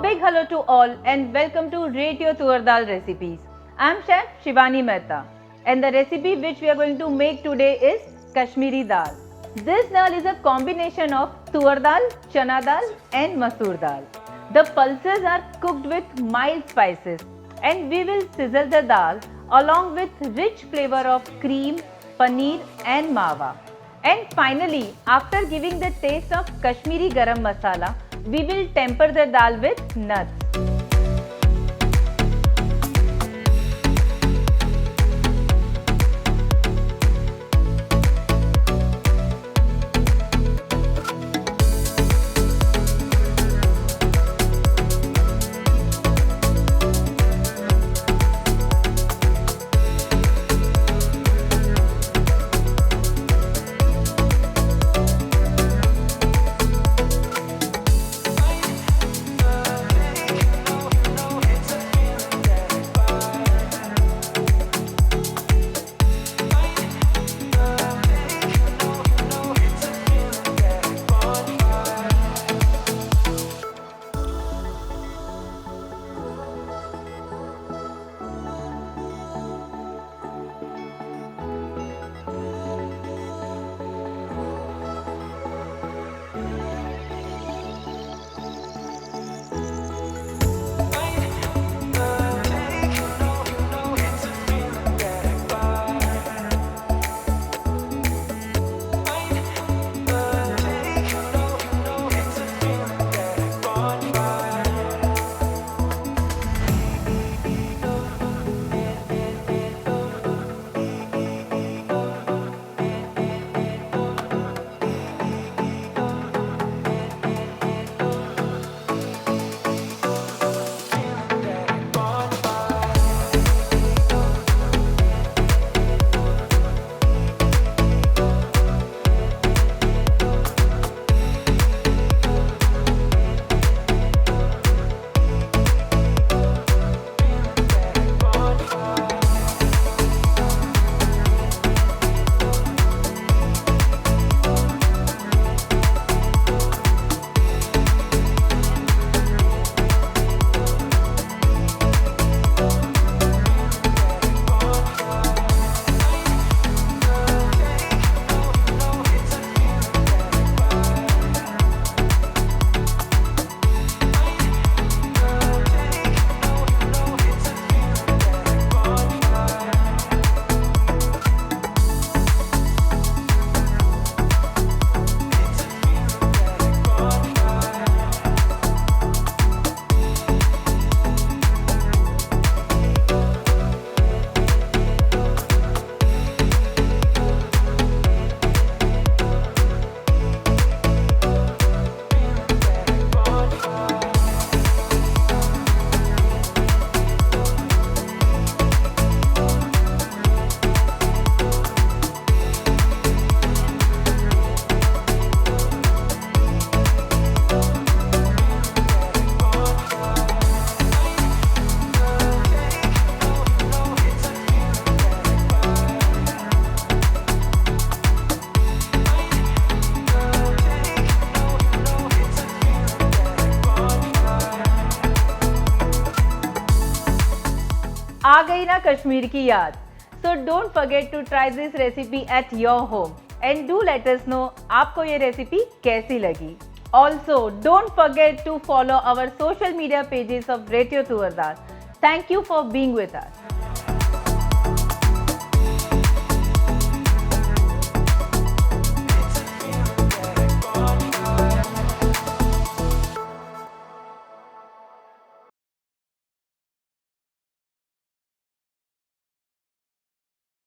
big hello to all and welcome to Rentio Toor Dal recipes. I am Chef Shivani Mehta and the recipe which we are going to make today is Kashmiri dal. This dal is a combination of Toor dal, Chana dal and Masoor dal. The pulses are cooked with mild spices and we will sizzle the dal along with rich flavor of cream, paneer and mawa. And finally, after giving the taste of Kashmiri garam masala, we will temper the dal with nuts. आ गई ना कश्मीर की याद. So don't forget to try this recipe at your home and do let us know आपको ये recipe कैसी लगी. Also don't forget to follow our social media pages of Rentio Toor Dal. Thank you for being with us.